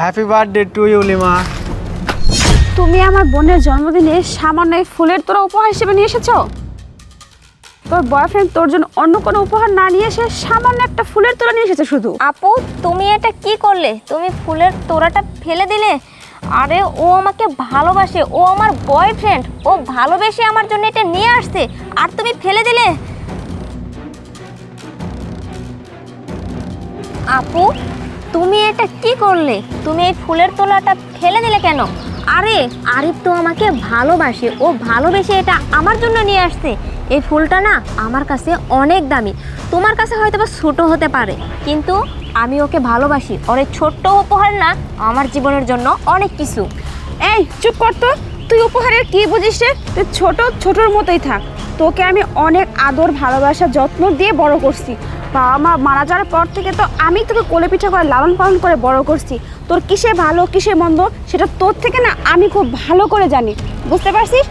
Happy birthday to you Lima. তুমি আমার বোনের জন্মদিনে সামান্য এই ফুলের তোরা উপহার হিসেবে নিয়ে এসেছো? তোর বয়ফ্রেন্ড তোর জন্য অন্য কোনো উপহার না নিয়ে এসে সামান্য একটা ফুলের তোড়া নিয়ে এসেছে শুধু। আপু তুমি এটা কি করলে? তুমি ফুলের তোড়াটা ফেলে দিলে। আরে ও আমাকে ভালোবাসে, ও আমার বয়ফ্রেন্ড, ও ভালোবেসে আমার জন্য এটা নিয়ে আসছে আর তুমি ফেলে দিলে। আপু তুমি এটা কি করলে? তুমি এই ফুলের তোড়াটা ফেলে দিলে কেন? আরে আরিফ তো আমাকে ভালোবাসে, ও ভালোবেসে এটা আমার জন্য নিয়ে আসছে। এই ফুলটা না আমার কাছে অনেক দামি, তোমার কাছে হয়তো বা ছোটো হতে পারে, কিন্তু আমি ওকে ভালোবাসি। ওর এই ছোট্ট উপহার না আমার জীবনের জন্য অনেক কিছু। এই চুপ কর তো, তুই উপহারের কি বুঝিস রে? তুই ছোটোর মতোই থাক। তোকে আমি অনেক আদর ভালোবাসা যত্ন দিয়ে বড় করছি। বাবা মা মারা যাওয়ার পর থেকে তো আমি তোকে কোলে পিঠা করে লালন পালন করে বড় করছি। তোর কিসে ভালো কিসে মন্দ সেটা তোর থেকে না আমি খুব ভালো করে জানি, বুঝতে পারছিস?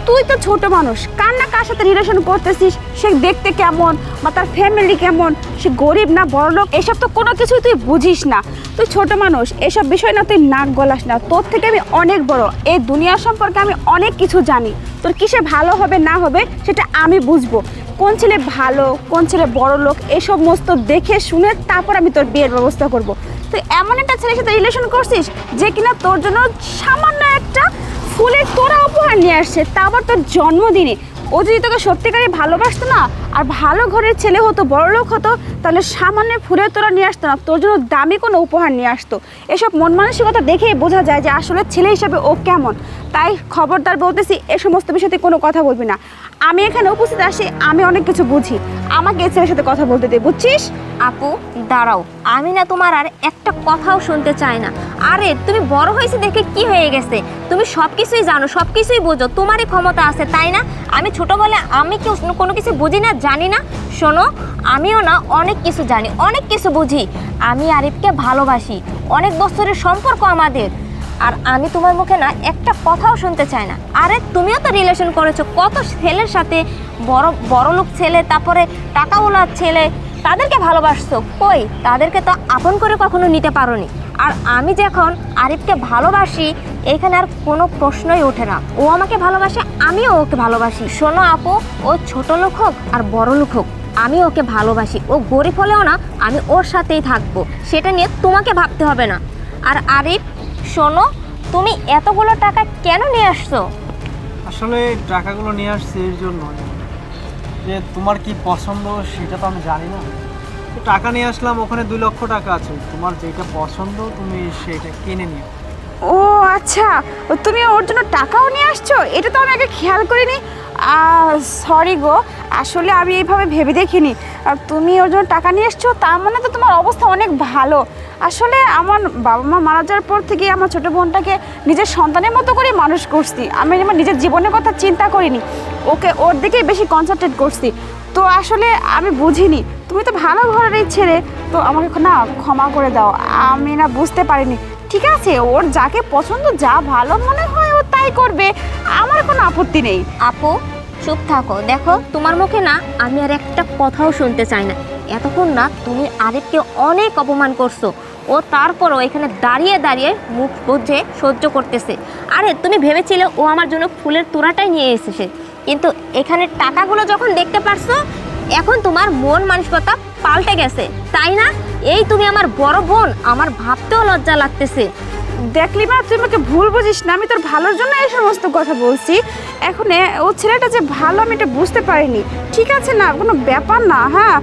তুই তো ছোট মানুষ, কার না কার সাথে রিলেশন করতেছিস, সে দেখতে কেমন বা তার ফ্যামিলি কেমন, সে গরিব না বড়লোক, এসব তো কোনো কিছুই তুই বুঝিস না। তুই ছোট মানুষ, এসব বিষয় না তুই নাক গলাস না। তোর থেকে আমি অনেক বড়, এই দুনিয়া সম্পর্কে আমি অনেক কিছু জানি। তোর কিসে ভালো হবে না হবে সেটা আমি বুঝবো। কোন ছেলে ভালো কোন ছেলে বড় লোক এসব মস্ত দেখে শুনে তারপর আমি তোর বিয়ের ব্যবস্থা করব। তুই এমন একটা ছেলের সাথে রিলেশন করছিস যে কিনা তোর জন্য সামান্য একটা ফুলের তোড়া উপহার নিয়ে আসছে, তা আবার তোর জন্মদিনে। ও যদি তোকে সত্যিকারই ভালোবাসতো না আর ভালো ঘরের ছেলে হতো, বড়লোক হতো, তাহলে সামান্য ফুলের তোড়া নিয়ে আসতো না, তোর জন্য দামি কোনো উপহার নিয়ে আসতো। এসব মন মানসিকতা দেখেই বোঝা যায় যে আসলে ছেলে হিসাবে ও কেমন। তাই খবরদার বলতেছি, এ সমস্ত বিষয়তে কোনো কথা বলবি না। আমি এখানে উপস্থিত আসি, আমি অনেক কিছু বুঝি, আমাকে এই ছেলের সাথে কথা বলতে দে, বুঝছিস? আপু দাঁড়াও, আমি না তোমার আর একটা কথাও শুনতে চাই না। আরে তুমি বড় হয়েছে দেখে কি হয়ে গেছে? তুমি সব কিছুই জানো, সব কিছুই বোঝো, তোমারই ক্ষমতা আছে, তাই না? আমি ছোট বলে আমি কি কোনো কিছু বুঝি না, জানি না? শোনো, আমিও না অনেক কিছু জানি, অনেক কিছু বুঝি। আমি আরিফকে ভালোবাসি, অনেক বছরের সম্পর্ক আমাদের। আর আমি তোমার মুখে না একটা কথাও শুনতে চাই না। আরে তুমিও তো রিলেশন করেছো কত ছেলের সাথে, বড় লোক ছেলে, তারপরে টাকাওয়ালা ছেলে, তাদেরকে ভালোবাসছো। কই তাদেরকে তো আপন করে কখনো নিতে পারোনি। আর আমি যখন আরিফকে ভালোবাসি, এখানে আর কোনো প্রশ্নই ওঠে না। ও আমাকে ভালোবাসে, আমিও ওকে ভালোবাসি। শোনো আপু, ও ছোট লোক হোক আর বড় লোক হোক, আমি ওকে ভালোবাসি। ও গরিব হলেও না আমি ওর সাথেই থাকবো, সেটা নিয়ে তোমাকে ভাবতে হবে না। আর আরিফ শোনো, তুমি এতগুলো টাকা কেন নিয়ে আসছো? আসলে টাকাগুলো নিয়ে আসছি এর জন্য যে তোমার কি পছন্দ সেটা তো আমি জানি না। তো টাকা নিয়ে আসলাম, ওখানে 2 লক্ষ টাকা আছে, তোমার যেটা পছন্দ তুমি সেটা কিনে নিও। ও আচ্ছা, তুমি ওর জন্য টাকাও নিয়ে আসছো? এটা তো আমি আগে খেয়াল করিনি। সরি গো, আসলে আমি এইভাবে ভেবে দেখিনি। তুমি ওর জন্য টাকা নিয়ে এসছো, তার মানে তো তোমার অবস্থা অনেক ভালো। আসলে আমার বাবা মা মারা যাওয়ার পর থেকে আমার ছোটো বোনটাকে নিজের সন্তানের মতো করে মানুষ করছি। আমি আমার নিজের জীবনের কথা চিন্তা করিনি, ওকে ওর দিকেই বেশি কনসেন্ট্রেট করছি। তো আসলে আমি বুঝিনি, তুমি তো ভালো ঘরের ছেলে, তো আমাকে না ক্ষমা করে দাও, আমি না বুঝতে পারিনি। ঠিক আছে, ওর যাকে পছন্দ যা ভালো মনে হয় ও তাই করবে, আমার কোনো আপত্তি নেই। আপু চুপ থাকো, দেখো তোমার মুখে না আমি আর একটা কথাও শুনতে চাই না। এতক্ষণ না তুমি আরিফকে অনেক অপমান করছো, ও তারপরও এখানে দাঁড়িয়ে দাঁড়িয়ে মুখ বুঝে সহ্য করতেছে। আরে তুমি ভেবেছিলে ও আমার জন্য ফুলের তোড়াটাই নিয়ে এসেছে, কিন্তু এখানে টাকাগুলো যখন দেখতে পারছো, এখন তোমার মন মানসিকতা পাল্টে গেছে, তাই না? এই তুমি আমার বড় বোন, আমার ভাবতেও লজ্জা লাগতেছে। দেখলি মা, তুই আমাকে ভুল বুঝিস না, আমি তোর ভালোর জন্য এই সমস্ত কথা বলছি। এখন ও ছেলেটা যে ভালো আমি এটা বুঝতে পারিনি। ঠিক আছে না, কোনো ব্যাপার না। হ্যাঁ,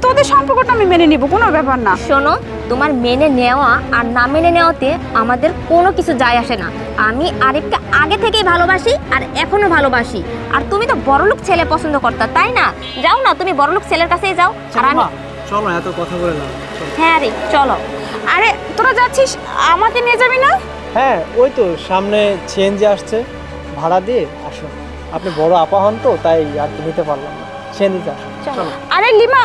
তোদের সম্পর্কটা আমি মেনে নিব, কোনো ব্যাপার না। শোনো, তোমার মেনে নেওয়া আর না মেনে নেওয়াতে আমাদের কোনো কিছু যায় আসে না। আমি আরিফকে আগে থেকেই ভালোবাসি আর এখনো ভালোবাসি। আর তুমি তো বড়লোক ছেলে পছন্দ করতা, তাই না? যাও না, তুমি বড়লোক ছেলের কাছেই যাও। আর আমি চলো, এত কথা বলে না। হ্যাঁ রে চলো। আরে তোরা যাচ্ছিস, আমাকে নিয়ে যাবি না? হ্যাঁ, ওই তো সামনে সিএনজি আসছে, ভাড়া দিয়ে আসো। আপনি বড় আপা হন তো, তাই আর কি নিতে পারলাম না, সিএনজিতে আসো। চলো। আরে লিমা,